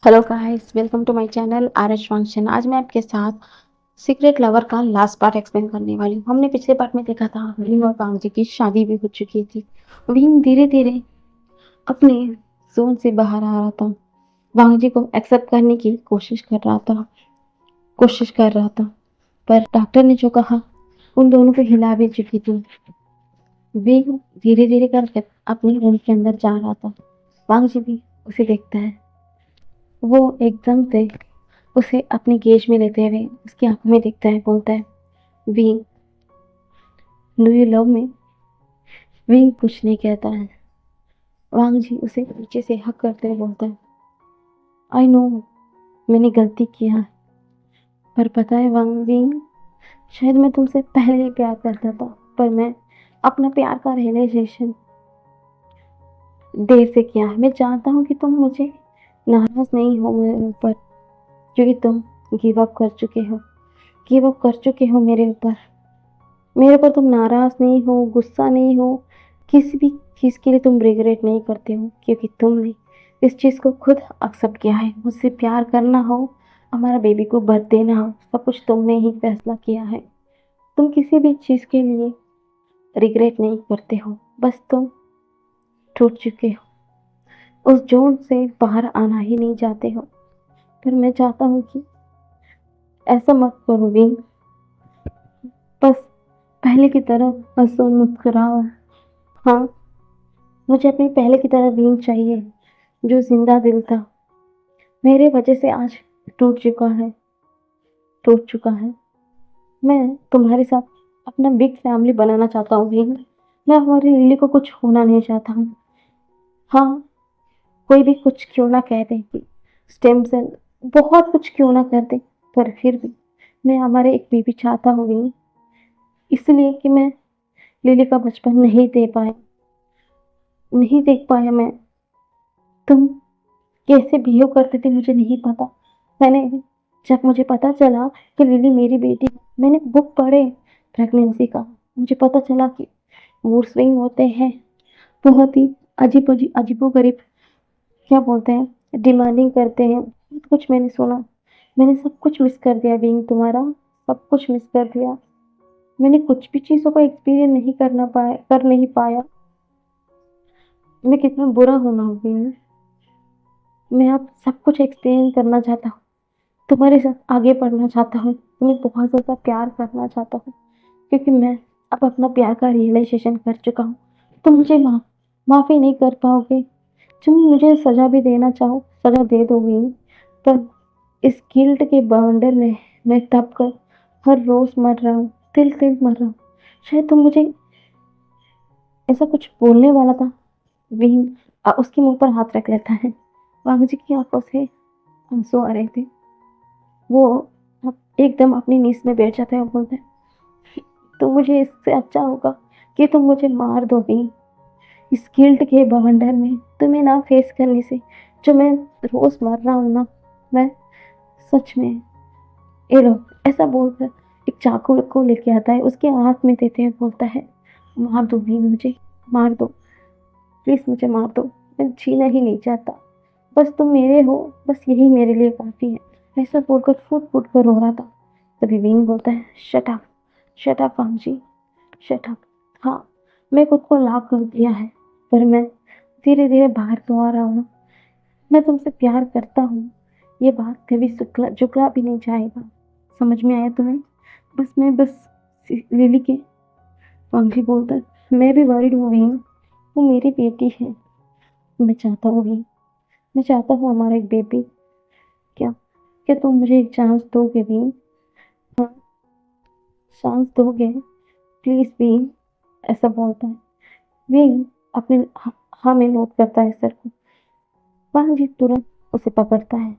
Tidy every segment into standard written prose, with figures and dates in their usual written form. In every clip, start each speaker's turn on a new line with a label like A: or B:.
A: Hello guys, welcome to my channel R H function. आज मैं आपके साथ सीक्रेट लवर का लास्ट पार्ट एक्सप्लेन करने वाली हूँ। हमने पिछले पार्ट में देखा था विंग और वांगजी की शादी भी हो चुकी थी। विंग धीरे धीरे अपने जोन से बाहर आ रहा था, वांगजी को एक्सेप्ट करने की कोशिश कर रहा था, पर डॉक्टर ने जो कहा उन दोनों को हिला भी चुकी थी। विंग धीरे धीरे करके अपने रूम के अंदर जा रहा था। वांगजी भी उसे देखता है। वो एकदम से उसे अपनी गेज में लेते हुए उसकी आंखों में देखता है, बोलता है, wing, do you love me? Wing कुछ नहीं कहता है। वांग जी उसे पीछे से हक करते हुए बोलता है, आई नो, मैंने गलती किया है, पर पता है विंग, शायद मैं तुमसे पहले ही प्यार करता था, पर मैं अपना प्यार का रियलाइजेशन देर से किया है। मैं जानता हूँ कि तुम मुझे नाराज नहीं हो मेरे ऊपर, क्योंकि तुम गिव अप कर चुके हो मेरे ऊपर तुम नाराज नहीं हो, गुस्सा नहीं हो, किसी भी चीज़ के लिए तुम रिग्रेट नहीं करते हो, क्योंकि तुमने इस चीज़ को खुद एक्सेप्ट किया है। मुझसे प्यार करना हो, हमारा बेबी को बर्थ देना हो, सब कुछ तुमने ही फैसला किया है। तुम किसी भी चीज़ के लिए रिग्रेट नहीं करते हो, बस तुम टूट चुके हो, उस जोन से बाहर आना ही नहीं चाहते हो। पर मैं चाहता हूँ कि ऐसा मत करो विंग, बस पहले की तरह हंसो मुस्कुराओ। हाँ, मुझे अपनी पहले की तरह विंग चाहिए, जो जिंदा दिल था, मेरे वजह से आज टूट चुका है। मैं तुम्हारे साथ अपना बिग फैमिली बनाना चाहता हूँ विंग। मैं हमारी लिली को कुछ होना नहीं चाहता हूँ। हाँ, कोई भी कुछ क्यों ना कह दे कि स्टेम सेल बहुत कुछ क्यों ना कर दे, पर फिर भी मैं हमारे एक बेबी चाहता हूँ विंग, इसलिए कि मैं लिली का बचपन नहीं देख पाया मैं। तुम कैसे बिहेव करते थे मुझे नहीं पता। मैंने जब मुझे पता चला कि लिली मेरी बेटी, मैंने बुक पढ़े प्रेगनेंसी का, मुझे पता चला कि मूड स्विंग होते हैं, बहुत ही अजीबो गरीब, क्या बोलते हैं, डिमांडिंग करते हैं, बहुत कुछ मैंने सुना। मैंने सब कुछ मिस कर दिया बीइंग तुम्हारा, सब कुछ मिस कर दिया। मैंने कुछ भी चीज़ों को एक्सपीरियंस कर नहीं पाया। मैं कितना बुरा होना हो गई। मैं अब सब कुछ एक्सपीरियंस करना चाहता हूँ, तुम्हारे साथ आगे बढ़ना चाहता हूँ, तुम्हें बहुत ज़्यादा प्यार करना चाहता हूँ, क्योंकि मैं अब अपना प्यार का रियलाइजेशन कर चुका हूँ। तुम मुझे माफ़ी नहीं कर पाओगे। तुम मुझे सज़ा भी देना चाहो, सज़ा दे दोगे, पर इस गिल्ट के बवंडर में मैं तब कर हर रोज़ मर रहा हूँ, तिल मर रहा हूँ। शायद तुम मुझे ऐसा कुछ बोलने वाला था। विंग उसके मुंह पर हाथ रख लेता है। वांग जी की आंखों से आंसू आ रहे थे। वो एकदम अपनी नीज में बैठ जाता है और बोलता है, तो मुझे इससे अच्छा होगा कि तुम मुझे मार दो भी। इस गिल्ट के बवंडर में तुम्हें ना फेस करने से जो मैं रोज मर रहा हूँ ना, मैं सच में, ये लो, ऐसा बोलकर एक चाकू को लेके आता है, उसके हाथ में देते हुए बोलता है, मार दो भी मुझे, मार दो, प्लीज मुझे मार दो, मैं जीना ही नहीं चाहता, बस तुम मेरे हो, बस यही मेरे लिए काफी है। ऐसा बोलकर फूट फूट कर रो रहा था। तभी विंग बोलता है, शट अप वांगजी, शट अप। हाँ, मैं खुद को लॉक कर दिया है, पर मैं धीरे धीरे बाहर तो आ रहा हूँ। मैं तुमसे प्यार करता हूँ, ये बात कभी झुकला भी नहीं जाएगा। समझ में आया तुम्हें? बस लिली के, वांगजी बोलता है, मैं भी वरीड हूँ विंग, वो मेरी बेटी है। मैं चाहता हूँ विंग, मैं चाहता हूँ हमारा एक बेबी। क्या क्या तुम मुझे एक चांस दोगे विंग? हाँ, चांस दोगे प्लीज विंग, ऐसा बोलता है। विंग अपने हाँ में नोट करता है सर को। वांग जी तुरंत उसे पकड़ता है,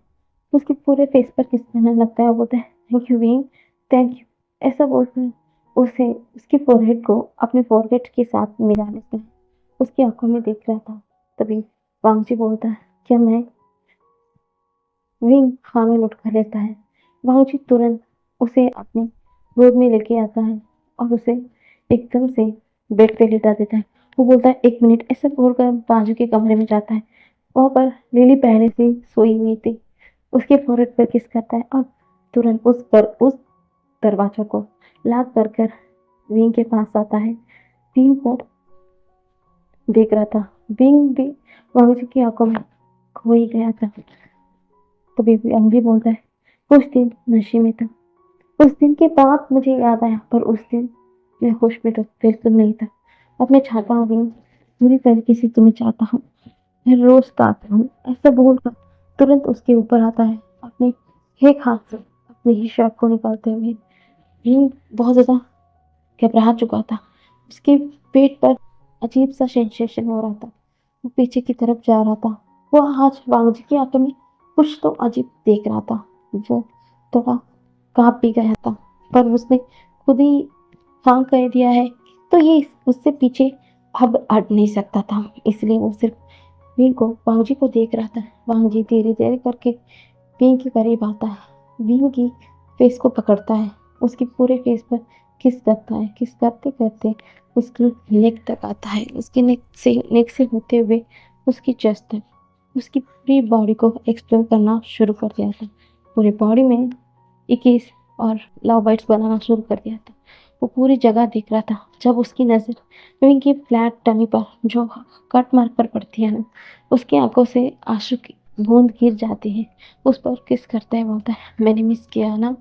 A: उसके पूरे फेस पर किस करने लगता है और बोलता है, thank you wing, thank you. ऐसा बोलकर उसे उसकी फोरहेड को अपने फोरहेड के साथ मिला लेता है। उसकी आंखों में देख रहा था। तभी वांग जी बोलता है, क्या मैं? विंग हाँ में नोट कर लेता है। वांग जी तुरंत उसे अपने गोद में लेके आता है और उसे एकदम से बेड पे लेटा देता है। वो बोलता है, एक मिनट, ऐसा बोलकर बाजू के कमरे में जाता है। वहां पर लिली पहले से सोई हुई थी। उसके फोrehead पर किस करता है और तुरंत उस दरवाजा को लॉक कर विंग के पास आता है। विंग को देख रहा था। विंग भी वांगजी की आंखों में खो ही गया था। तभी अंगी बोलता है, उस दिन नशे में था। उस दिन के बाद मुझे याद आया, पर उस दिन मैं होश में तो बिल्कुल नहीं था। अब मैं चाहता हूँ विंग, पूरी तरीके से तुम्हें चाहता हूँ, मैं रोज आता हूँ। ऐसा बोलकर तुरंत उसके ऊपर आता है, अपने एक हाथ से अपनी ही शर्ट को निकालते हुए। विंग बहुत ज्यादा घबरा चुका था। उसके पेट पर अजीब सा सेंसेशन हो रहा था। वो पीछे की तरफ जा रहा था। वो आज वांगजी की आंखों में कुछ तो अजीब देख रहा था। वो थोड़ा कांप भी गया था, पर उसने खुद ही हाँ कह दिया है, तो ये उससे पीछे अब हट नहीं सकता था। इसलिए वो सिर्फ विंग को वांगजी को देख रहा था। वांगजी धीरे धीरे करके विंग के करीब आता है, विंग की फेस को पकड़ता है, उसके पूरे फेस पर किस करता है। किस करते करते उसकी नेक तक आता है। उसकी नेक से होते हुए उसकी चेस्ट तक, उसकी पूरी बॉडी को एक्सप्लोर करना शुरू कर दिया था। पूरी बॉडी में इक्कीस और लव बाइट्स बनाना शुरू कर दिया था। वो पूरी जगह देख रहा था। जब उसकी नज़र विंग की फ्लैट टमी पर जो कट मार्क पर पड़ती है ना, उसकी आंखों से आंसू की बूंद गिर जाती है। उस पर किस करता है, बोलता है, मैंने मिस किया ना,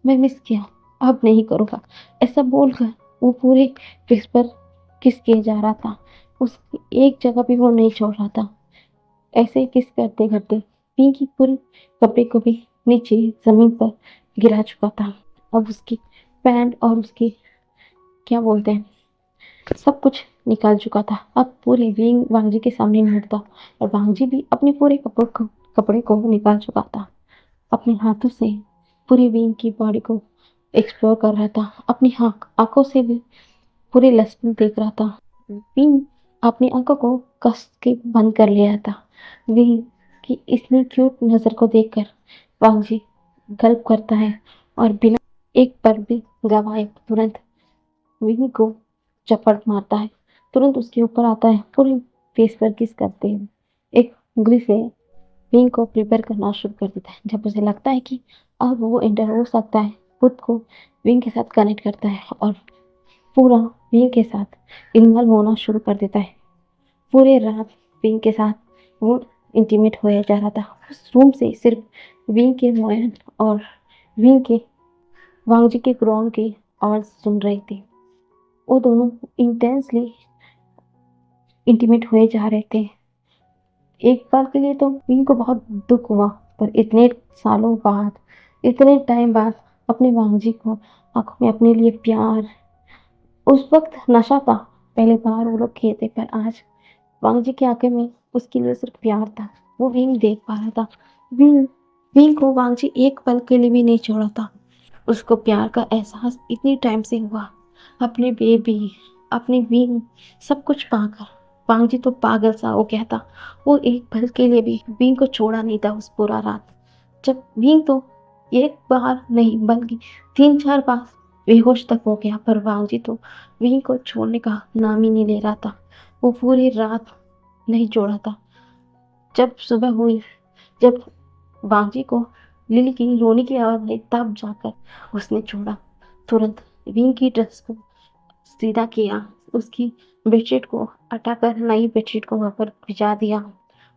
A: मैं मिस किया, अब नहीं करूँगा। ऐसा बोलकर वो पूरे फेस पर किस किए जा रहा था। उसकी एक जगह भी वो नहीं छोड़ रहा था। ऐसे ही किस करते करते पिंक की पूरी कपड़े को भी नीचे जमीन पर गिरा चुका था। अब उसकी पैंट और उसकी क्या बोलते हैं, सब कुछ निकाल चुका था। अब पूरे विंग वांगजी के सामने नहीं था, और वांगजी भी अपने पूरे कपड़े को निकाल चुका था। अपने हाथों से पूरी विंग की बॉडी को एक्सप्लोर कर रहा था। अपनी आंखों से भी पूरे लहसुन देख रहा था। विंग अपनी आंखों को कस के बंद कर लिया था। विंग की इतनी क्यूट नजर को देखकर वांगजी गल्प करता है और बिना एक पल भी गवाए तुरंत विंग को चपट मारता है। तुरंत उसके ऊपर आता है, पूरे फेस पर किस करते हैं, एक उंगली से विंग को प्रिपेयर करना शुरू कर देता है। जब उसे लगता है कि अब वो एंटर हो सकता है, खुद को विंग के साथ कनेक्ट करता है और पूरा विंग के साथ इन्वॉल्व होना शुरू कर देता है। पूरे रात विंग के साथ वो इंटीमेट होया जा रहा था। उस रूम से सिर्फ विंग के मोयन और विंग के वांगजी के ग्रोन की आवाज सुन रही थी। वो दोनों इंटेंसली इंटीमेट हुए जा रहे थे। एक बार के लिए तो विंग को बहुत दुख हुआ, पर इतने सालों बाद, इतने टाइम बाद अपने वांगजी को आंखों में अपने लिए प्यार, उस वक्त नशा था, पहले बार वो लोग किए थे, पर आज वांगजी की आंखें में उसके लिए सिर्फ प्यार था। वो विंग देख पा रहा था। विंग विंग को वांगजी एक पल के लिए भी नहीं छोड़ा था। उसको प्यार का एहसास इतनी टाइम से हुआ। अपने बेबी, अपनी विंग, सब कुछ पाकर वांगजी तो पागल सा हो गया था। वो एक पल के लिए भी विंग को छोड़ा नहीं था उस पूरा रात। जब विंग तो एक बार नहीं बल्कि 3-4 बार बेहोश तक हो गया, पर वांगजी तो विंग को छोड़ने का नाम ही नहीं ले रहा था। वो पूरी रात नहीं छोड़ा था। जब सुबह हुई, जब बांजी को लिली की रोने की आवाज आई, तब जाकर उसने छोड़ा। तुरंत विंग की ड्रेस को सीधा किया, उसकी बेडशीट को हटाकर नई बेडशीट को वहां पर भिजा दिया।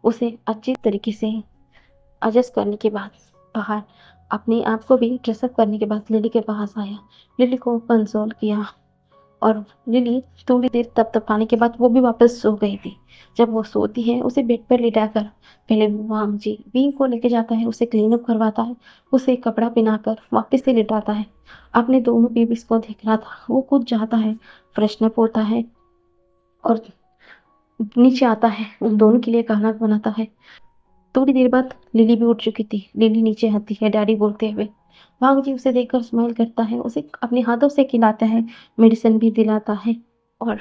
A: उसे अच्छी तरीके से एडजस्ट करने के बाद बाहर अपने आप को भी ड्रेसअप करने के बाद लिली के पास आया। लिली को कंसोल किया और लिली थोड़ी देर तप-तपाने के बाद वो भी वापस सो गई थी। जब वो सोती है, उसे बेड पर लिटाकर पहले वांगजी विंग को लेके जाता है, उसे क्लीन अप करवाता है, उसे कपड़ा पहनाकर वापस से लिटाता है। अपने दोनों बेबीज को देख रहा था। वो खुद जाता है, फ्रेशन अप होता है और नीचे आता है, उन दोनों के लिए खाना बनाता है। थोड़ी देर बाद लिली भी उठ चुकी थी। लिली नीचे आती है डैडी बोलते हुए। वांगजी उसे देखकर स्माइल करता है, उसे अपने हाथों से खिलाता है, मेडिसिन भी दिलाता है और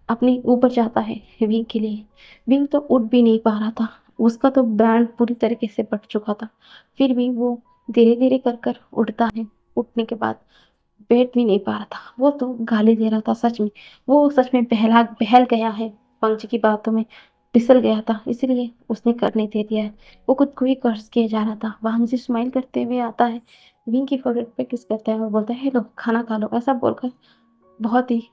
A: अपनी ऊपर जाता है विंग के लिए। विंग तो उठ भी नहीं पा रहा था। उसका तो बैंड पूरी तरीके से फट चुका था। फिर भी वो धीरे धीरे कर कर उठता है। उठने के बाद बैठ भी नहीं पा रहा था। वो तो गाली दे रहा था। सच में वो सच में बहल गया है पंच की बातों में। फिसल गया था, इसलिए उसने करने दे दिया है। वो खुद को ही कर्ज किए जा रहा था। वहां से स्माइल करते हुए आता है, विंग की फोrehead पे किस करता है और बोलता है, लो खाना खा लो। ऐसा बोलकर बहुत ही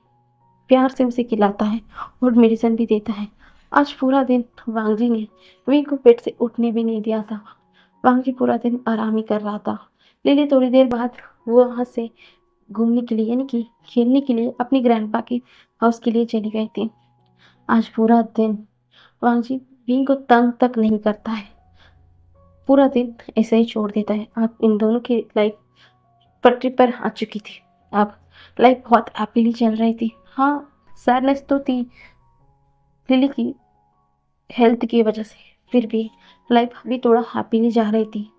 A: प्यार से उसे खिलाता है और मेडिसिन भी देता है। आज पूरा दिन वांगजी ने विंग को बेड से उठने भी नहीं दिया था। वांगजी पूरा दिन आराम ही कर रहा था। लिली थोड़ी देर बाद वो वहां से घूमने के लिए, यानी कि खेलने के लिए, अपनी ग्रैंडपा के हाउस के लिए चली गई थी। आज पूरा दिन वांगजी विंग को तंग तक नहीं करता है, पूरा दिन ऐसे ही छोड़ देता है। अब इन दोनों की लाइफ पटरी पर आ चुकी थी। अब लाइफ बहुत हैप्पीली चल रही थी। हाँ, सैडनेस तो थी लिली की हेल्थ की वजह से, फिर भी लाइफ भी थोड़ा हैप्पीली जा रही थी।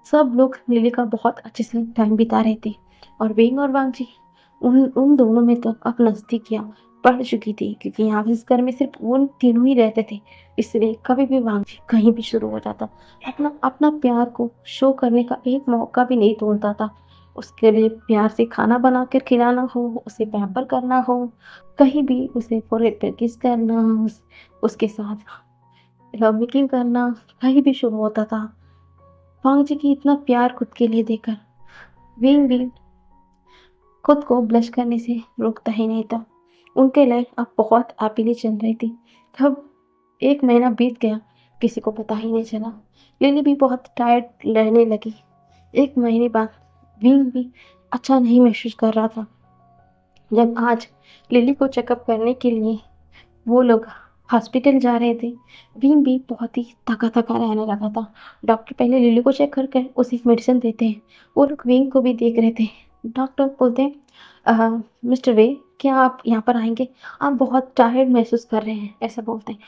A: सब लोग लिली का बहुत अच्छे से टाइम बिता रहे थे और विंग और वांगजी उन उन दोनों में तो अब नजदीकियां बढ़ चुकी थी, क्योंकि यहाँ इस घर में सिर्फ उन तीनों ही रहते थे। इसलिए कभी भी वांगजी कहीं भी शुरू हो जाता, अपना अपना प्यार को शो करने का एक मौका भी नहीं तोड़ता था। उसके लिए प्यार से खाना बना कर खिलाना हो, उसे पैम्पर करना हो, कहीं भी उसे फोrehead पे किस करना, उसके साथ लव मेकिंग करना, कहीं भी शुरू होता था। वांगजी की इतना प्यार खुद के लिए देकर विंग भी खुद को ब्लश करने से रोकता ही नहीं था। उनके लाइफ अब बहुत हैप्पीली चल रही थी। कब एक महीना बीत गया, किसी को पता ही नहीं चला। लिली भी बहुत टायर्ड रहने लगी। एक महीने बाद विंग भी अच्छा नहीं महसूस कर रहा था। जब आज लिली को चेकअप करने के लिए वो लोग हॉस्पिटल जा रहे थे, विंग भी बहुत ही थका थका रहने लगा था। डॉक्टर पहले लिली को चेक करके उसे मेडिसिन देते हैं। वो लोग विंग को भी देख रहे थे। डॉक्टर बोलते हैं, मिस्टर वे, क्या आप यहाँ पर आएंगे? आप बहुत टायर्ड महसूस कर रहे हैं, ऐसा बोलते हैं।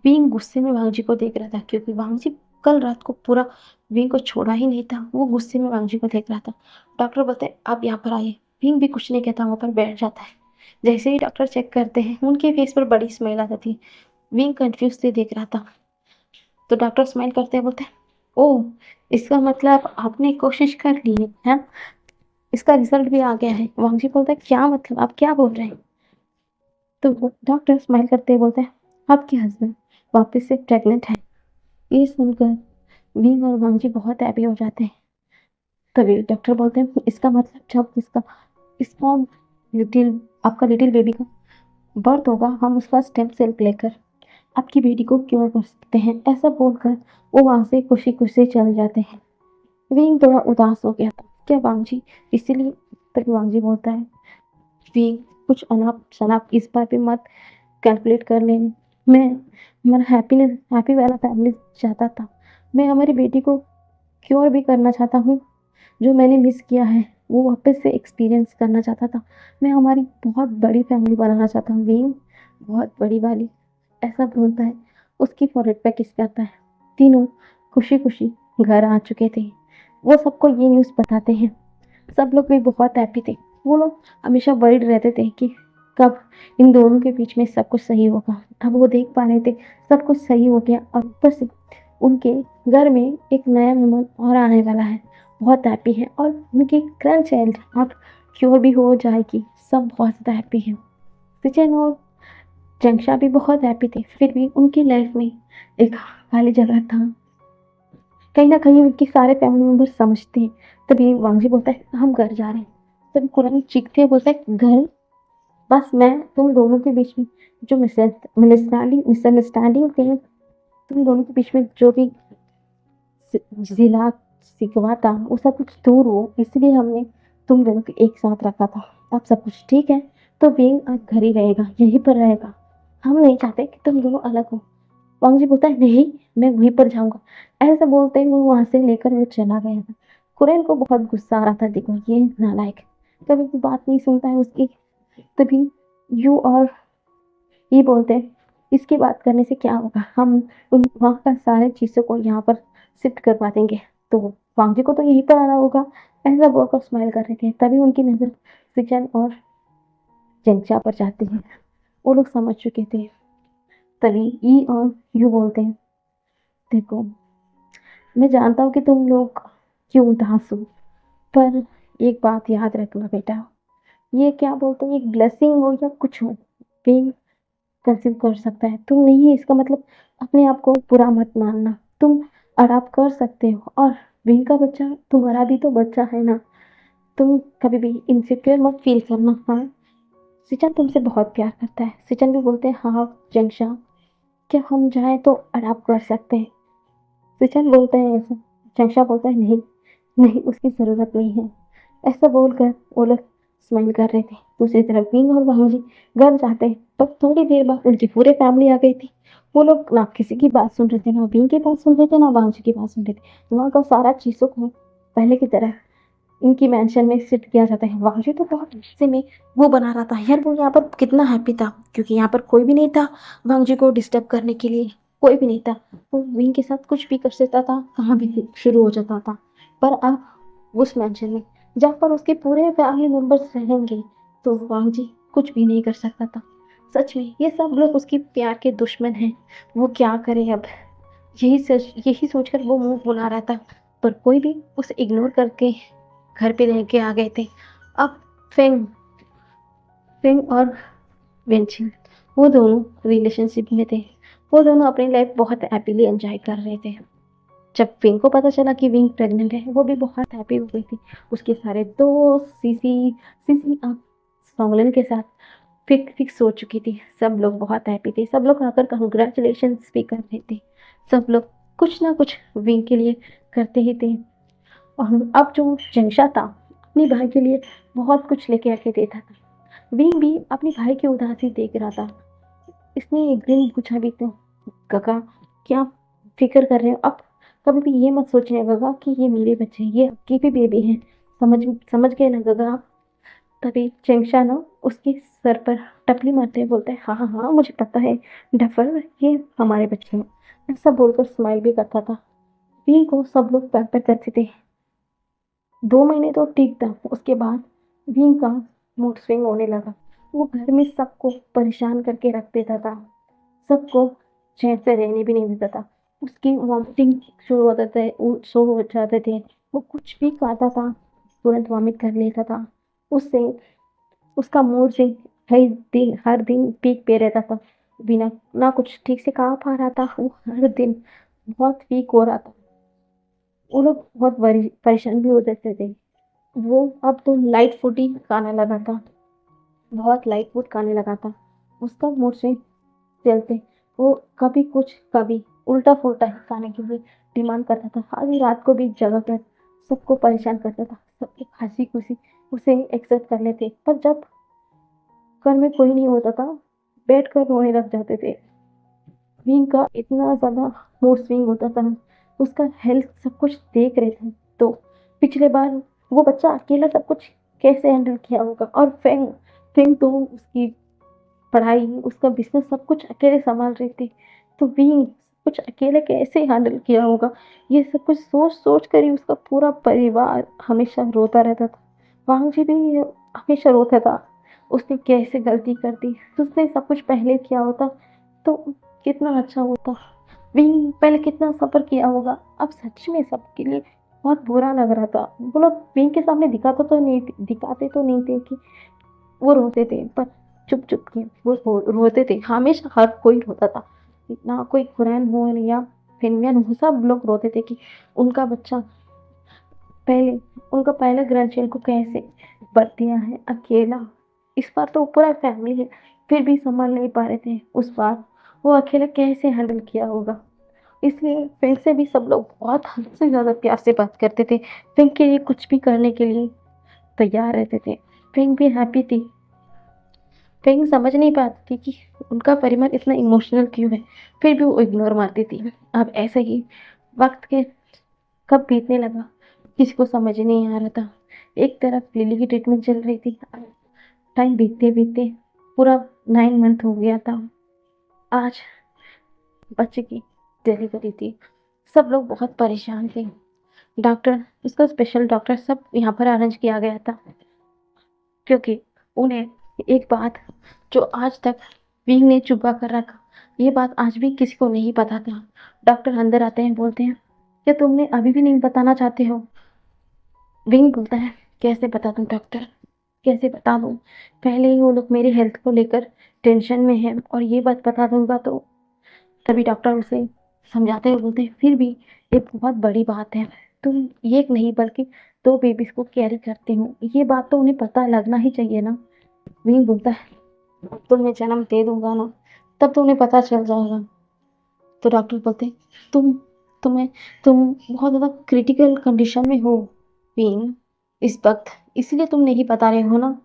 A: विंग गुस्से में वांगजी को देख रहा था, क्योंकि वांगजी कल रात को पूरा विंग को छोड़ा ही नहीं था। वो गुस्से में वांगजी को देख रहा था। डॉक्टर बोलते हैं, आप यहाँ पर आइए। विंग भी कुछ नहीं कहता, वहाँ पर बैठ जाता है। जैसे ही डॉक्टर चेक करते हैं, उनके फेस पर बड़ी स्माइल आ जाती है। विंग कंफ्यूज से देख रहा था, तो डॉक्टर स्माइल करते हैं, बोलते हैं, ओह, इसका मतलब आपने कोशिश कर ली है, इसका रिजल्ट भी आ गया है। वांगजी बोलता है, क्या मतलब, आप क्या बोल रहे हैं? तो डॉक्टर स्माइल करते हुए बोलते हैं, आपके हस्बैंड वापस से प्रेग्नेंट है। ये सुनकर विंग और वांगजी बहुत हैप्पी हो जाते हैं। तभी डॉक्टर बोलते हैं, इसका मतलब जब इसका लिटिल आपका लिटिल बेबी का बर्थ होगा, हम उसका स्टेम सेल लेकर आपकी बेटी को क्योर कर सकते हैं। ऐसा बोलकर वो वहां से खुशी खुशी चले जाते हैं। विंग थोड़ा उदास हो गया था, क्या वांगजी? इसीलिए तभी वांगजी बोलता है, विंग, कुछ अनाप शनाप इस बार भी मत कैलकुलेट कर लेने। मैं हमारा हैप्पी वाला फैमिली चाहता था। मैं हमारी बेटी को क्योर भी करना चाहता हूँ। जो मैंने मिस किया है वो वापस से एक्सपीरियंस करना चाहता था। मैं हमारी बहुत बड़ी फैमिली बनाना चाहता हूँ विंग, बहुत बड़ी वाली, ऐसा बोलता है। उसकी फोrehead पे किस करता है। तीनों खुशी खुशी घर आ चुके थे। वो सबको ये न्यूज़ बताते हैं। सब लोग भी बहुत हैप्पी थे। वो लोग हमेशा वरीड रहते थे कि कब इन दोनों के बीच में सब कुछ सही होगा। अब वो देख पा रहे थे सब कुछ सही हो गया, और ऊपर से उनके घर में एक नया मेहमान और आने वाला है। बहुत हैप्पी है, और उनकी ग्रैंड चाइल्ड अब क्योर भी हो जाएगी। सब बहुत ज़्यादा हैप्पी है। सचिन और जंक्षा भी बहुत हैप्पी थे। फिर भी उनकी लाइफ में एक खाली जगह था। कहीं ना कहीं उनके सारे फैमिली मेम्बर समझते हैं। तभी वांगजी बोलता है, हम घर जा रहे हैं। तभी कुरन चीखते हुए बोलता है, घर? बस मैं तुम दोनों के बीच में जो मिसअंडरस्टैंडिंग थी, तुम दोनों के बीच में जो भी जिला सिकवा था, वो सब कुछ दूर हो, इसलिए हमने तुम दोनों को एक साथ रखा था। अब सब कुछ ठीक है, तो विंग अब घर ही रहेगा, यहीं पर रहेगा। हम नहीं चाहते कि तुम दोनों अलग हो। वांगजी बोलता है, नहीं, मैं वहीं पर जाऊंगा। ऐसा बोलते ही वो वहां से लेकर वो चला गया था। कुरैन को बहुत गुस्सा आ रहा था, देखो ये नालायक कभी भी बात नहीं सुनता है उसकी। तभी यू और ये बोलते हैं, इसकी बात करने से क्या होगा, हम उन वहाँ का सारे चीज़ों को यहाँ पर शिफ्ट करवा देंगे, तो वांगजी को तो यहीं पर आना होगा। ऐसा बोलकर स्माइल कर रहे थे। तभी उनकी नज़र सिचन और जेंचा पर जाती है। वो लोग समझ चुके थे। तभी ई और यू बोलते हैं, देखो, मैं जानता हूँ कि तुम लोग क्यों उदास हो, पर एक बात याद रखना बेटा, ये क्या बोलते हैं, एक ब्लेसिंग हो या कुछ हो, कंसीव कर सकता है। तुम नहीं है इसका मतलब अपने आप को बुरा मत मानना। तुम अडॉप्ट कर सकते हो और विंग का बच्चा तुम्हारा भी तो बच्चा है ना। तुम कभी भी इनसिक्योर मत फील करना। हाँ, सिचन तुमसे बहुत प्यार करता है। सिचन भी बोलते हैं हाँ जंक्षा, क्या हम चाहें तो अडॉप्ट कर सकते हैं। सिचन बोलते हैं ऐसा, जंक्षा बोलता है नहीं, नहीं उसकी ज़रूरत नहीं है। ऐसा बोलकर वो लोग स्माइल कर रहे थे। दूसरी तरफ विंग और भांजी घर जाते पर थोड़ी देर बाद उनकी पूरी फैमिली आ गई थी। वो लोग ना किसी की बात सुन रहे थे, ना विंग की बात सुन रहे थे, ना भांजी की बात सुन रहे थे। वहाँ का सारा चीज़ों को पहले की तरह इनकी मेंशन में शिफ्ट किया जाता है। भांजी तो बहुत गुस्से में वो बना रहा था यार, वो यहाँ पर कितना हैप्पी था क्योंकि यहाँ पर कोई भी नहीं था भांजी को डिस्टर्ब करने के लिए। कोई भी नहीं था, वो विंग के साथ कुछ भी कर सकता था, कहाँ भी शुरू हो जाता था। पर अब उस मैंशन में जहाँ पर उसके पूरे फैमिली मेंबर्स रहेंगे तो वांग जी कुछ भी नहीं कर सकता था। सच में ये सब लोग उसकी प्यार के दुश्मन हैं। वो क्या करे अब, यही सोचकर वो मुंह फुला रहा था। पर कोई भी उसे इग्नोर करके घर पे लेके आ गए थे। अब फेंग फेंग और वेंचिन वो दोनों रिलेशनशिप में थे। वो दोनों अपनी लाइफ बहुत हैप्पीली एंजॉय कर रहे थे। जब विंग को पता चला कि विंग प्रेग्नेंट है वो भी बहुत हैप्पी हो गई थी। उसके सारे दोस्त सीसी सीसी अब सोंगलिन के साथ फिक्स हो चुकी थी। सब लोग बहुत हैप्पी थे। सब लोग आकर कंग्रेचुलेशंस भी कर रहे थे। सब लोग कुछ ना कुछ विंग के लिए करते ही थे। और अब जो जंक्षा था अपने भाई के लिए बहुत कुछ लेके आके देता था। विंग भी अपने भाई की उदासी देख रहा था। इसने एक दिन पूछा भी तो, काका क्या फिक्र कर रहे हो? अब कभी भी ये मत सोचिएगा गगा कि ये मेरे बच्चे हैं, ये आपकी भी बेबी हैं। समझ समझ गए ना गगा आप? तभी चेंगशा ना उसके सर पर टपली मारते हुए बोलता है हाँ हाँ हाँ मुझे पता है डफर, ये हमारे बच्चे हैं। ऐसा बोलकर स्माइल भी करता था। वी को सब लोग पैम्पर करते थे। 2 महीने तो ठीक था, उसके बाद वी का मूड स्विंग होने लगा। वो घर में सबको परेशान करके रख देता था। सबको चैन से रहने भी नहीं देता था। उसकी वॉमिटिंग शुरू होता था, शुरू हो जाते थे। वो कुछ भी खाता था तुरंत वॉमिट कर लेता था। उससे उसका मूड से हर दिन पीक पे रहता था। बिना ना कुछ ठीक से खा पा रहा था। वो हर दिन बहुत वीक हो रहा था। वो लोग बहुत परेशान भी हो जाते थे। वो अब तो लाइट फूड ही खाने लगा था। बहुत लाइट फूड खाने लगा था। उसका मूड स्विंग चलते वो कभी कुछ कभी उल्टा फुल्टा ही खाने के लिए डिमांड करता था। आधी रात को भी जगह कर सबको परेशान करता था। सब एक हंसी खुशी उसे एक्सेप्ट कर लेते, पर जब घर में कोई नहीं होता था बैठ कर रोने लग जाते थे। विंग का इतना ज़्यादा मूड स्विंग होता था। उसका हेल्थ सब कुछ देख रहे थे तो पिछले बार वो बच्चा अकेला सब कुछ कैसे हैंडल किया होगा। और फेंग फेंग तो उसकी पढ़ाई उसका बिजनेस सब कुछ अकेले संभाल रही थी। तो विंग कुछ अकेले कैसे हैंडल किया होगा, ये सब कुछ सोच सोच कर ही उसका पूरा परिवार हमेशा रोता रहता था। वांग जी भी हमेशा रोता था। उसने कैसे गलती कर दी, उसने सब कुछ पहले किया होता तो कितना अच्छा होता। विंग पहले कितना सफ़र किया होगा। अब सच में सबके लिए बहुत बुरा लग रहा था। वो लोग विंग के सामने दिखाते तो नहीं थे कि वो रोते थे, पर चुप चुप के वो रोते थे। हमेशा हर कोई रोता था, ना कोई हुरैन हो या फिनमियन हो, सब लोग रोते थे कि उनका बच्चा पहले उनका पहला ग्रैंडचाइल्ड को कैसे बर्थ दिया है अकेला। इस बार तो पूरा फैमिली है फिर भी संभाल नहीं पा रहे थे। उस बार वो अकेले कैसे हैंडल किया होगा। इसलिए फिंक से भी सब लोग बहुत हद से ज़्यादा प्यार से बात करते थे। फिंक के लिए कुछ भी करने के लिए तैयार रहते थे। फिंक भी हैप्पी थी। फिंक समझ नहीं पाती थी कि उनका परिवार इतना इमोशनल क्यों है, फिर भी वो इग्नोर मारती थी। अब ऐसे ही वक्त के कब बीतने लगा किसी को समझ ही नहीं आ रहा था। एक तरफ लिली की ट्रीटमेंट चल रही थी। टाइम बीतते बीतते पूरा 9 मंथ हो गया था। आज बच्चे की डिलीवरी थी। सब लोग बहुत परेशान थे। डॉक्टर उसका स्पेशल डॉक्टर सब यहाँ पर अरेंज किया गया था क्योंकि उन्हें एक बात जो आज तक विंग ने छुपा कर रखा, ये बात आज भी किसी को नहीं पता था। डॉक्टर अंदर आते हैं, बोलते हैं क्या तुमने अभी भी नहीं बताना चाहते हो? विंग बोलता है कैसे बता दूं डॉक्टर, कैसे बता दूँ? पहले ही वो लोग मेरी हेल्थ को लेकर टेंशन में हैं और ये बात बता दूँगा तो तभी डॉक्टर उसे समझाते हुए बोलते हैं, फिर भी ये बहुत बड़ी बात है। तुम एक नहीं बल्कि 2 बेबीज़ को कैरी करती हो। ये बात तो उन्हें पता लगना ही चाहिए ना। विंग बोलता है, "अब तो मैं जन्म दे दूँगा ना, तब तो उन्हें पता चल जाएगा।" तो डॉक्टर बोलते हैं, तुम्हें तुम बहुत ज़्यादा क्रिटिकल कंडीशन में हो विंग इस वक़्त, इसीलिए तुम नहीं बता रहे हो ना।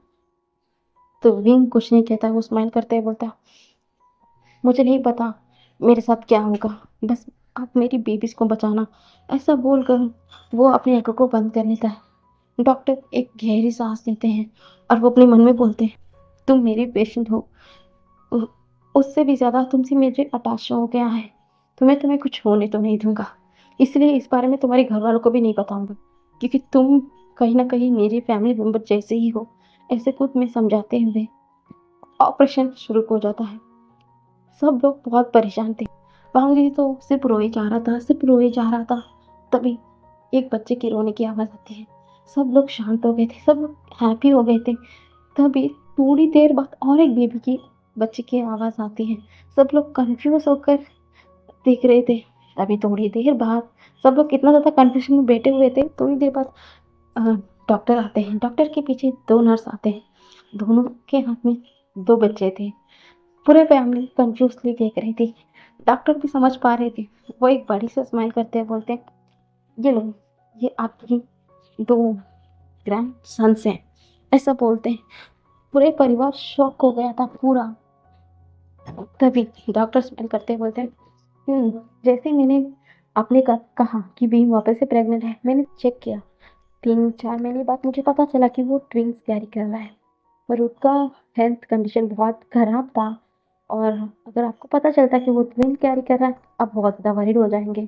A: तो विंग कुछ नहीं कहता, वो स्माइल करते हुए बोलता है, मुझे नहीं पता मेरे साथ क्या होगा, बस आप मेरी बेबीज़ को बचाना। ऐसा बोलकर वो अपनी आँखों को बंद कर लेता है। डॉक्टर एक गहरी साँस लेते हैं और वो अपने मन में बोलते हैं, तुम मेरी पेशेंट हो, उ उससे भी ज़्यादा तुमसे मुझे अटैच हो गया है, तो मैं तुम्हें कुछ होने तो नहीं दूँगा। इसलिए इस बारे में तुम्हारे घरवालों को भी नहीं बताऊँगा, क्योंकि तुम कहीं न कहीं मेरे फैमिली मेंबर जैसे ही हो। ऐसे खुद में समझाते हुए ऑपरेशन शुरू हो जाता है। सब लोग बहुत परेशान थे। बांग्ली तो सिर्फ रोए जा रहा था, सिर्फ रोए जा रहा था। तभी एक बच्चे के रोने की आवाज़ आती है। सब लोग शांत हो गए थे, सब लोग हैप्पी हो गए थे। तभी थोड़ी देर बाद और एक बेबी की बच्चे की आवाज़ आती है। सब लोग कन्फ्यूज़ होकर देख रहे थे। अभी थोड़ी देर बाद सब लोग कितना ज़्यादा कन्फ्यूज़न में बैठे हुए थे, थोड़ी देर बाद अ, डॉक्टर आते हैं। डॉक्टर के पीछे 2 नर्स आते हैं। दोनों के हाथ में 2 बच्चे थे। पूरे फैमिली कंफ्यूजली देख रही थी। डॉक्टर भी समझ पा रहे थे। वो एक बड़ी सी स्माइल करते हुए बोलते हैं, "ये लो, ये आपकी 2 ग्रैंडसन्स हैं।" ऐसा बोलते हैं। पूरे परिवार शॉक हो गया था पूरा। तभी डॉक्टर स्माइल करते हुए बोलते हैं, जैसे ही मैंने आपने कहा कि बीवी वापस से प्रेग्नेंट है, मैंने चेक किया। 3-4 महीने बाद मुझे पता चला कि वो ट्विन्स कैरी कर रहा है। पर उसका हेल्थ कंडीशन बहुत ख़राब था और अगर आपको पता चलता कि वो ट्विन कैरी कर रहा है, आप बहुत ज़्यादा वरीड हो जाएँगे।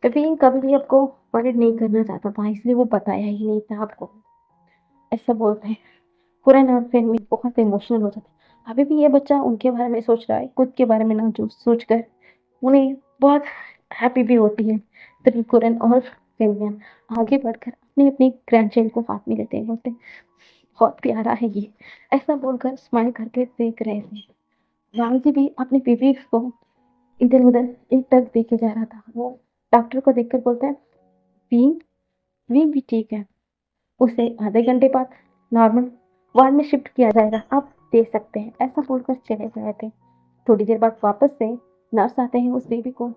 A: कभी कभी भी आपको वरीड नहीं करना चाहता था, इसलिए वो बताया ही नहीं था आपको। ऐसा बोलते हैं। पूरा ना फैमिली बहुत इमोशनल हो जाता है। अभी भी ये बच्चा उनके बारे में सोच रहा है, खुद के बारे में ना जो सोचकर उन्हें बहुत हैप्पी भी होती है। तभी कुरन और फेमियन आगे बढ़कर अपनी-अपनी ग्रैंडचाइल्ड को हाथ में लेते हैं, बोलते हैं, बहुत प्यारा है ये। ऐसा बोलकर स्माइल करके देख रहे थे। रामजी भी अपनी बीवी को इधर-उधर एकटक देखे जा रहा था। वो डॉक्टर को देखकर बोलता है, "वी, वी भी ठीक है। उसे आधे घंटे बाद नॉर्मल वार्ड में शिफ्ट किया जाएगा। आप दे सकते हैं।" ऐसा बोलकर चले गए थे। थोड़ी देर बाद वापस से नर्स आते हैं, उस बेबी को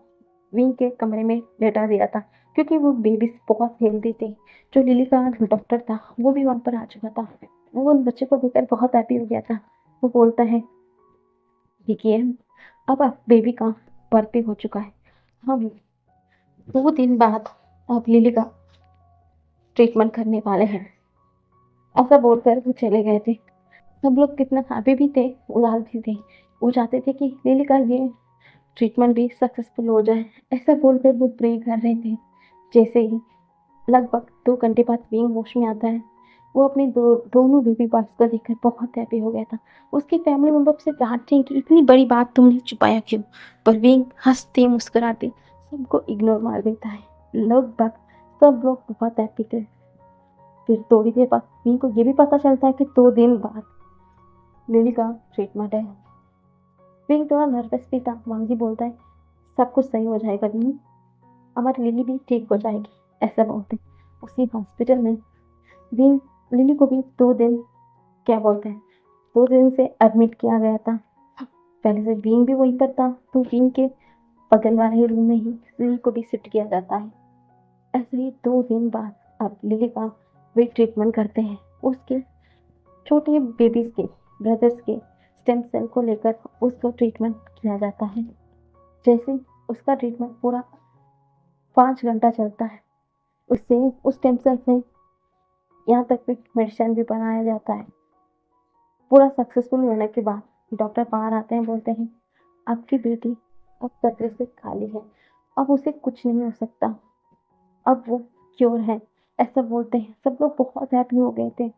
A: विंग के कमरे में लेटा दिया था, क्योंकि वो बेबीज़ बहुत हेल्दी थी। जो लिली का डॉक्टर था, वो भी वहाँ पर आ चुका था। वो उन बच्चे को देखकर बहुत हैप्पी हो गया था। वो बोलता है, देखिए, अब आप बेबी का बर्थ भी हो चुका है। हम 2 दिन बाद अब लिली का ट्रीटमेंट करने वाले हैं। ऐसा बोलकर वो चले गए थे। सब लोग कितना हैप्पी भी थे, उदास भी थे। वो चाहते थे कि लिली का ये ट्रीटमेंट भी सक्सेसफुल हो जाए। ऐसा बोलकर वो प्रे कर रहे थे। जैसे ही लगभग 2 घंटे बाद विंग होश में आता है, वो अपने दोनों बेबी बॉयज़ को देखकर बहुत हैप्पी हो गया था। उसकी फैमिली मेंबर से डाँटते हैं कि इतनी बड़ी बात तुमने छुपाया क्यों? पर विंग हँसते मुस्कुराते सबको इग्नोर मार देता है। लगभग सब लोग बहुत हैप्पी थे। फिर थोड़ी देर बाद विंग को ये भी पता चलता है कि 2 दिन बाद लिली का ट्रीटमेंट है। विंग थोड़ा नर्वस भी था। वांगी बोलता है, सब कुछ सही हो जाएगा विंग, हमारी लिली भी ठीक हो जाएगी। ऐसा बोलते हैं। उसी हॉस्पिटल में विंग लिली को भी 2 दिन क्या बोलते हैं 2 दिन से एडमिट किया गया था। पहले से विंग भी वहीं पर था, तो विंग के बगल वाले रूम में ही लिली को भी शिफ्ट किया जाता है। ऐसे ही 2 दिन बाद अब लिली का वे ट्रीटमेंट करते हैं। उसके छोटे बेबीज़ के ब्रदर्स के स्टेम सेल को लेकर उसको ट्रीटमेंट किया जाता है। जैसे उसका ट्रीटमेंट पूरा 5 घंटा चलता है। उससे उस स्टेम सेल से यहाँ तक कि मेडिसिन भी बनाया जाता है। पूरा सक्सेसफुल होने के बाद डॉक्टर बाहर आते हैं, बोलते हैं, आपकी बेटी अब खतरे से खाली है, अब उसे कुछ नहीं हो सकता, अब वो क्योर है। ऐसा बोलते हैं। सब लोग बहुत हैप्पी हो गए थे।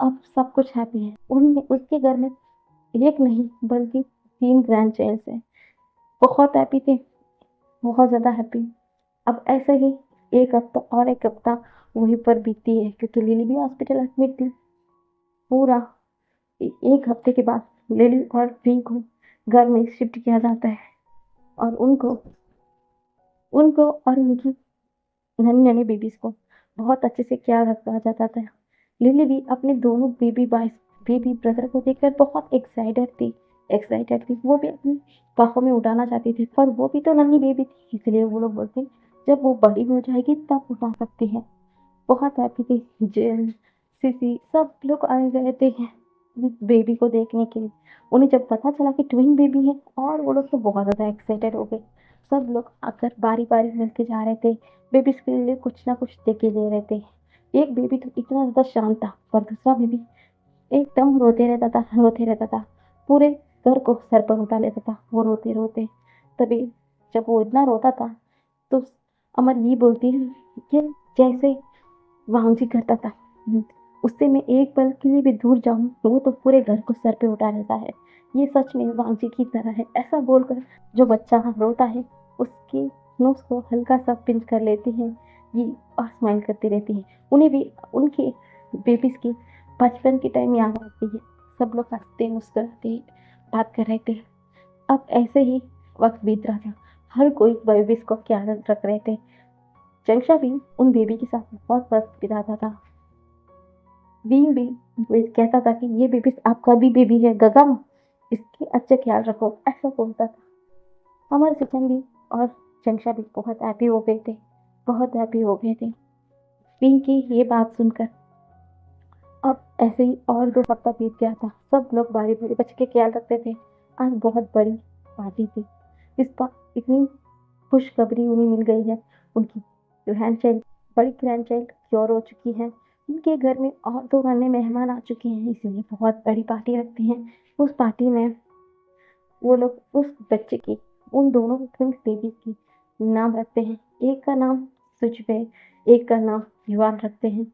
A: अब सब कुछ हैप्पी है। उनमें उसके घर में एक नहीं बल्कि 3 ग्रैंड चाइल्ड्स हैं। बहुत हैप्पी थे, बहुत ज़्यादा हैप्पी। अब ऐसे ही 1 हफ्ता और 1 हफ्ता वहीं पर बीती है, क्योंकि लिली भी हॉस्पिटल एडमिट थी। पूरा एक हफ्ते के बाद लिली और वी को घर में शिफ्ट किया जाता है और उनको उनको और उनकी नन्ही नन्ही बेबीज को बहुत अच्छे से ख्याल रखा जाता था। लिली भी अपने दोनों बेबी ब्रदर को देखकर बहुत एक्साइटेड थी। वो भी अपनी बाहों में उठाना चाहती थी, पर वो भी तो नन्ही बेबी थी, इसलिए वो लोग बोलते जब वो बड़ी हो जाएगी तब उठा सकती है। बहुत हैप्पी थी। जेल, सीसी सब लोग आए गए थे बेबी को देखने के लिए। उन्हें जब पता चला कि ट्विन बेबी है और वो लोग तो बहुत ज़्यादा एक्साइटेड हो गए। सब लोग आकर बारी-बारी मिलके जा रहे थे, बेबीज़ के लिए कुछ ना कुछ देके दे रहे थे। एक बेबी तो इतना ज़्यादा शांत था, पर दूसरा बेबी एकदम रोते रहता था। पूरे घर को सर पर उठा लेता था वो रोते-रोते। तभी जब वो इतना रोता था, तो अमर ये बोलती है कि जैसे वांजी करता था। उससे मैं एक पल के लिए भी दूर जाऊँ, वो तो पूरे घर को सर पे उठा लेता है। ये सच में वांजी की तरह है। ऐसा बोलकर जो बच्चा रोता है, उसकी नोज़ को हल्का-सा पिंच कर लेती है ये और स्माइल करती रहती है। उन्हें भी उनके बेबीज़ की बचपन की टाइम याद आती है। सब लोग हँसते, मुस्कुराते बात कर रहे थे। अब ऐसे ही वक़्त बीत रहा था। हर कोई बेबीज़ को ख्याल रख रहे थे। चंक्षा भी उन बेबी के साथ बहुत वक़्त बिताता था। बीन भी वे कहता था कि ये बेबी आपका भी बेबी है गगन, इसकी अच्छा ख्याल रखो, ऐसा बोलता था। अमर सिचन भी और चंक्षा भी बहुत हैप्पी हो गए थे, बहुत हैप्पी हो गए थे बीन की ये बात सुनकर। अब ऐसे ही और 2 हफ्ता बीत गया था। सब लोग बारी-बारी बच्चे के ख्याल रखते थे। आज बहुत बड़ी पार्टी थी। इस बार इतनी खुशखबरी उन्हें मिल गई है। उनकी बड़ी ग्रैंडचाइल्ड क्योर हो चुकी है। उनके घर में और 2 अन्य मेहमान आ चुके हैं, इसलिए बहुत बड़ी पार्टी रखते हैं। उस पार्टी में वो लोग उस बच्चे की, उन दोनों ट्विंस बेबी की नाम रखते हैं। एक का नाम सुजबे, एक का नाम युवान रखते हैं।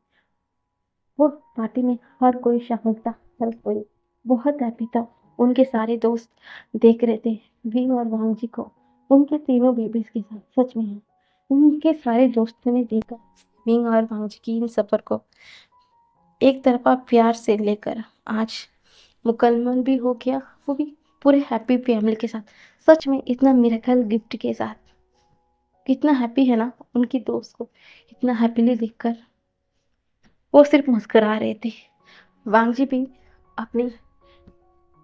A: वो पार्टी में हर कोई शामिल था, हर कोई बहुत हैप्पी था। उनके सारे दोस्त देख रहे थे विंग और वांग को, उनके तीनों बेबीज के साथ। सच में उनके सारे दोस्तों ने देखा विंग और वांग की इन सफर को एक तरफा प्यार से लेकर आज मुकम्मल भी हो गया, वो भी पूरे हैप्पी फैमिली के साथ। सच में इतना मिरेकल गिफ्ट के साथ कितना हैप्पी है ना उनकी दोस्त को, इतना हैप्पीली देखकर वो सिर्फ मुस्कुरा रहे थे। वांगजी भी अपनी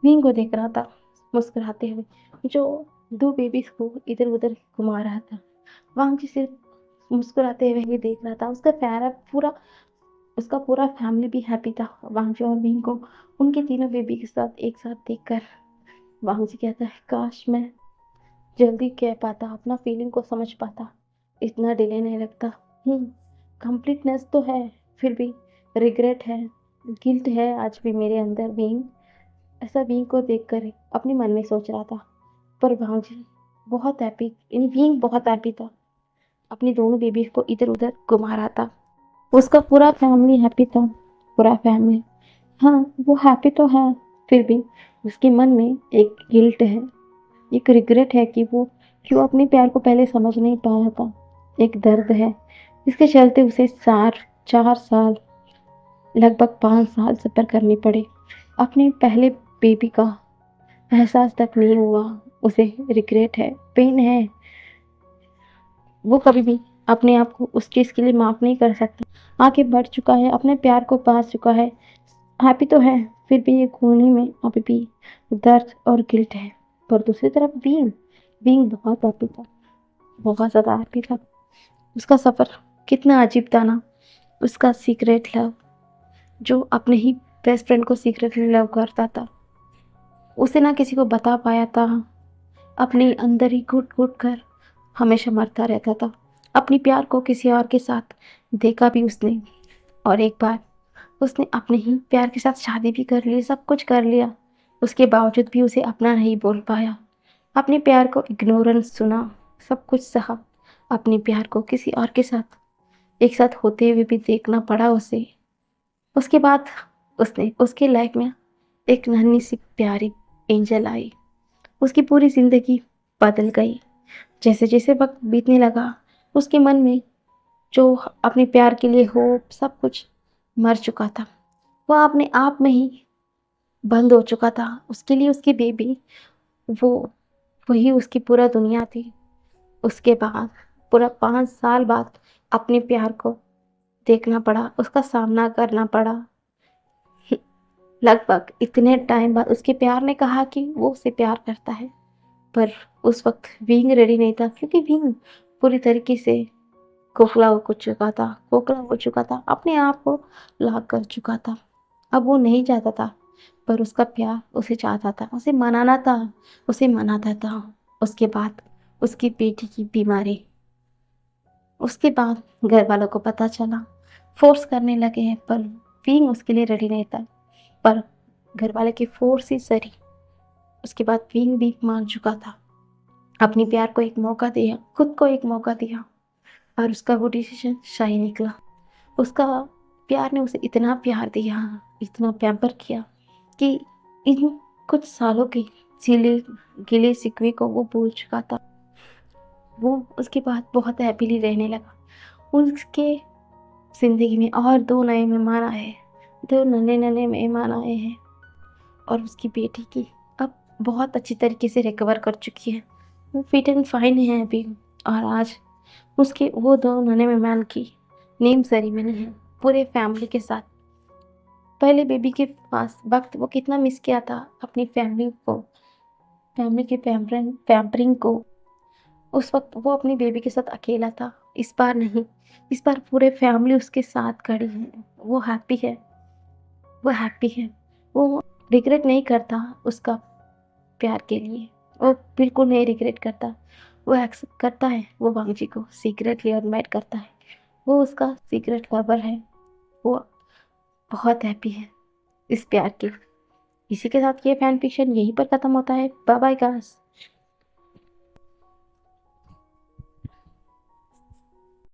A: विंग को देख रहा था मुस्कुराते हुए, जो 2 बेबीज को इधर-उधर घुमा रहा था। वांगजी सिर्फ मुस्कुराते हुए ही देख रहा था। उसका पूरा फैमिली भी हैप्पी था वांगजी और विंग को उनके तीनों बेबी के साथ एक साथ देखकर। वांगजी कहता है काश मैं जल्दी कह पाता, अपना फीलिंग को समझ पाता, इतना डिले नहीं लगता। कंप्लीटनेस तो है, फिर भी रिग्रेट है, गिल्ट है आज भी मेरे अंदर। विंग ऐसा विंग को देखकर अपने मन में सोच रहा था। पर भांजी बहुत हैप्पी, इन विंग बहुत हैप्पी था, अपनी दोनों बेबीज को इधर उधर घुमा रहा था। उसका पूरा फैमिली हैप्पी था, पूरा फैमिली। हाँ वो हैप्पी तो है, फिर भी उसके मन में एक गिल्ट है, एक रिग्रेट है कि वो क्यों अपने प्यार को पहले समझ नहीं पाया था। एक दर्द है इसके चलते उसे 4 साल, लगभग 5 साल सफ़र करने पड़े। अपने पहले बेबी का एहसास तक नहीं हुआ। उसे रिग्रेट है, पेन है। वो कभी भी अपने आप को उस चीज़ के लिए माफ़ नहीं कर सकता। आगे बढ़ चुका है, अपने प्यार को पा चुका है, हैप्पी तो है, फिर भी ये कोने में अभी भी दर्द और गिल्ट है। पर दूसरी तरफ बीइंग बहुत हैप्पी था, बहुत ज़्यादा हैप्पी था। उसका सफ़र कितना अजीब था ना। उसका सीक्रेट लव, जो अपने ही बेस्ट फ्रेंड को सीक्रेटली लव करता था, उसे ना किसी को बता पाया था। अपने अंदर ही घुट-घुट कर हमेशा मरता रहता था। अपनी प्यार को किसी और के साथ देखा भी उसने, और एक बार उसने अपने ही प्यार के साथ शादी भी कर ली, सब कुछ कर लिया। उसके बावजूद भी उसे अपना नहीं बोल पाया। अपने प्यार को इग्नोरेंस सुना, सब कुछ सहा। अपने प्यार को किसी और के साथ एक साथ होते हुए भी देखना पड़ा उसे। उसके बाद उसने उसकी लाइफ में एक नन्ही सी प्यारी एंजल आई। उसकी पूरी ज़िंदगी बदल गई। जैसे-जैसे वक़्त बीतने लगा, उसके मन में जो अपने प्यार के लिए होप सब कुछ मर चुका था। वो अपने आप में ही बंद हो चुका था। उसके लिए उसकी बेबी, वो वही उसकी पूरा दुनिया थी। उसके बाद पूरा 5 साल बाद अपने प्यार को देखना पड़ा, उसका सामना करना पड़ा। लगभग इतने टाइम बाद उसके प्यार ने कहा कि वो उसे प्यार करता है, पर उस वक्त विंग रेडी नहीं था, क्योंकि विंग पूरी तरीके से खोखला हो चुका था, अपने आप को लाक कर चुका था। अब वो नहीं चाहता था, पर उसका प्यार उसे चाहता था, उसे मनाता था। उसके बाद उसकी बेटी की बीमारी, उसके बाद घर वालों को पता चला, फोर्स करने लगे हैं, पर विंग उसके लिए रेडी नहीं था। पर घर वाले की फोर्स ही सरी, उसके बाद विंग भी मान चुका था। अपने प्यार को एक मौका दिया, खुद को एक मौका दिया, और उसका वो डिसीजन सही निकला। उसका प्यार ने उसे इतना प्यार दिया, इतना पैम्पर किया कि इन कुछ सालों के सिले गिले शिकवे को वो भूल चुका था। वो उसके बाद बहुत हैप्पीली रहने लगा। उसके जिंदगी में और 2 नए मेहमान आए हैं, 2 नन्हे नन्हे मेहमान आए हैं, और उसकी बेटी की अब बहुत अच्छी तरीके से रिकवर कर चुकी है। वो फिट एंड फाइन है अभी। और आज उसके वो 2 नन्हे मेहमान की नेम सेरेमनी है पूरे फैमिली के साथ। पहले बेबी के पास वक्त वो कितना मिस किया था अपनी फैमिली के पैम्परिंग को। उस वक्त वो अपनी बेबी के साथ अकेला था। इस बार नहीं, इस बार पूरे फैमिली उसके साथ खड़ी है। वो हैप्पी है, वो हैप्पी है। वो रिग्रेट नहीं करता उसका प्यार के लिए, वो बिल्कुल नहीं रिग्रेट करता। वो एक्सेप्ट करता है, वो वांगजी को सीक्रेटली एडमायर करता है। वो उसका सीक्रेट लवर है। वो बहुत हैप्पी है इस प्यार के। इसी के साथ ये फैन फिक्शन यहीं पर खत्म होता है। Bye bye guys.